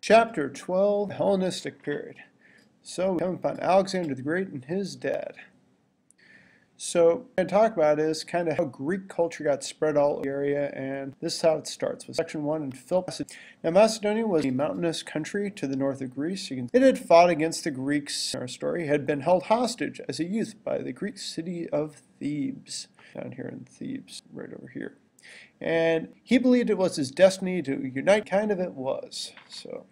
Chapter 12, Hellenistic period. So we come upon Alexander the Great and his dad. So what I'm going to talk about is kind of how Greek culture got spread all over the area, and this is how it starts with Section 1 and Philip. Now Macedonia was a mountainous country to the north of Greece. It had fought against the Greeks in our story, had been held hostage as a youth by the Greek city of Thebes, down here in Thebes, right over here. And he believed it was his destiny to unite, kind of it was. So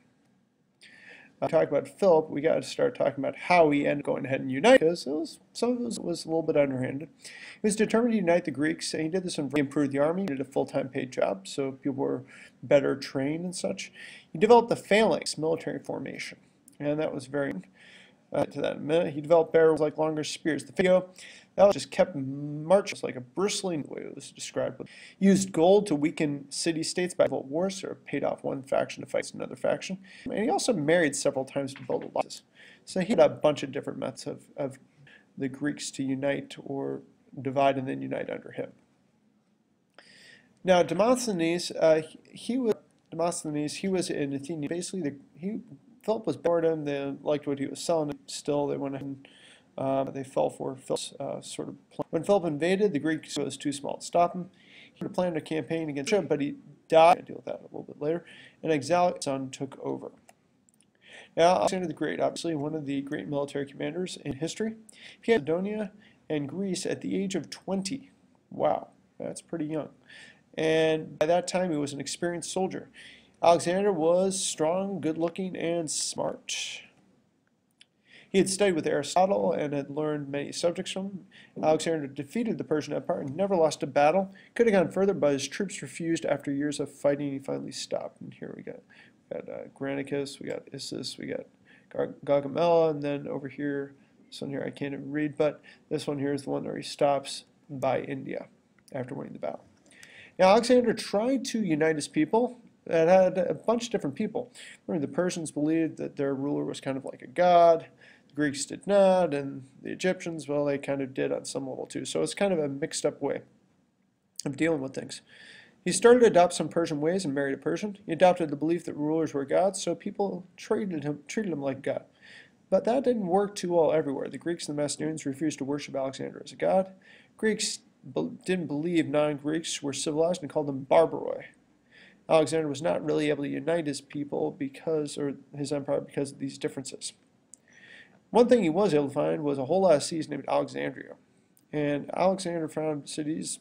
talk about Philip, we got to start talking about how he ended up going ahead and unite, because some of it was a little bit underhanded. He was determined to unite the Greeks, and he did this and improved the army. He did a full-time paid job, so people were better trained and such. He developed the phalanx military formation, and that was very to that in a minute. He developed barrels like longer spears. The video that just kept marching like a bristling, the way it was described. He used gold to weaken city-states by wars, so it paid off one faction to fight another faction. And he also married several times to build alliances. So he had a bunch of different methods of the Greeks to unite or divide and then unite under him. Now Demosthenes, he was in Athenia. Basically, Philip was bored him. They liked what he was selling. Still, they went ahead and they fell for Philip's sort of plan. When Philip invaded, the Greeks was too small to stop him. He had planned a campaign against him, but he died. I'll deal with that a little bit later. And Alexander's son took over. Now, Alexander the Great, obviously one of the great military commanders in history, he had Macedonia and Greece at the age of 20. Wow, that's pretty young. And by that time, he was an experienced soldier. Alexander was strong, good-looking, and smart. He had studied with Aristotle and had learned many subjects from him. Alexander defeated the Persian Empire and never lost a battle. Could have gone further, but his troops refused. After years of fighting, he finally stopped. And here we got Granicus, we got Issus, we got Gaugamela, and then over here, this one here I can't even read, but this one here is the one where he stops by India after winning the battle. Now, Alexander tried to unite his people. That had a bunch of different people. Remember, the Persians believed that their ruler was kind of like a god. The Greeks did not, and the Egyptians, well, they kind of did on some level too. So it's kind of a mixed up way of dealing with things. He started to adopt some Persian ways and married a Persian. He adopted the belief that rulers were gods, so people treated him like God. But that didn't work too well everywhere. The Greeks and the Macedonians refused to worship Alexander as a god. Greeks didn't believe non-Greeks were civilized and called them barbaroi. Alexander was not really able to unite his people or his empire because of these differences. One thing he was able to find was a whole lot of cities named Alexandria. And Alexander found cities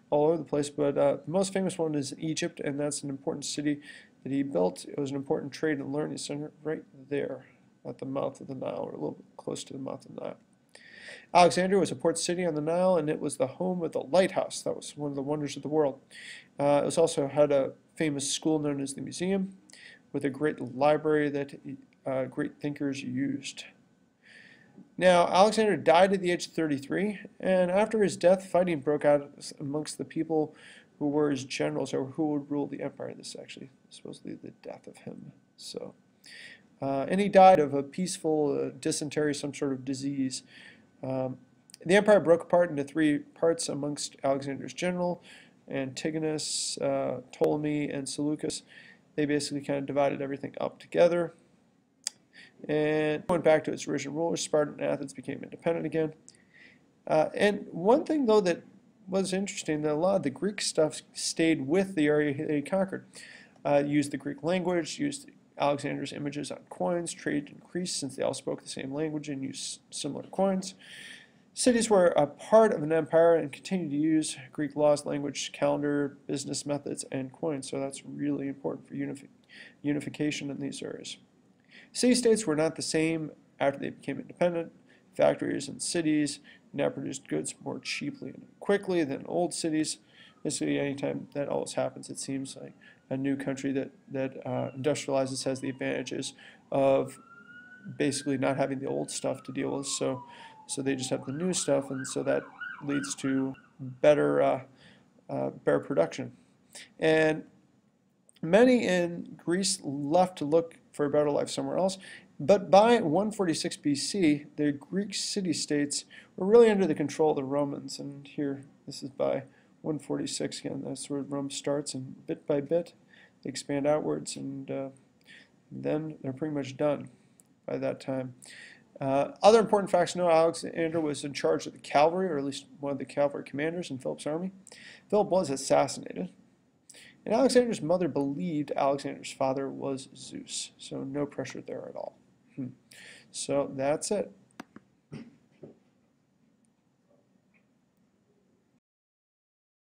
all over the place, but the most famous one is Egypt, and that's an important city that he built. It was an important trade and learning center right there at the mouth of the Nile, or a little bit close to the mouth of the Nile. Alexandria was a port city on the Nile, and it was the home of the lighthouse. That was one of the wonders of the world. It also had a famous school known as the Museum, with a great library that great thinkers used. Now, Alexander died at the age of 33, and after his death, fighting broke out amongst the people who were his generals, or who would rule the empire. This is actually supposedly the death of him. So, and he died of a peaceful dysentery, some sort of disease. The empire broke apart into three parts amongst Alexander's general, Antigonus, Ptolemy, and Seleucus. They basically kind of divided everything up together and went back to its original rulers. Sparta and Athens became independent again. And one thing, though, that was interesting, that a lot of the Greek stuff stayed with the area they conquered. Used the Greek language, used Alexander's images on coins, trade increased since they all spoke the same language and used similar coins. Cities were a part of an empire and continued to use Greek laws, language, calendar, business methods, and coins. So that's really important for unification in these areas. City-states were not the same after they became independent. Factories and cities now produced goods more cheaply and quickly than old cities. Basically, anytime that always happens, it seems like a new country that industrializes has the advantages of basically not having the old stuff to deal with. So they just have the new stuff, and so that leads to better production. And many in Greece left to look for a better life somewhere else. But by 146 BC, the Greek city-states were really under the control of the Romans. And here, this is by 146 again. That's where Rome starts, and bit by bit, they expand outwards, and then they're pretty much done by that time. Other important facts to know: Alexander was in charge of the cavalry, or at least one of the cavalry commanders in Philip's army. Philip was assassinated. And Alexander's mother believed Alexander's father was Zeus, so no pressure there at all. So that's it.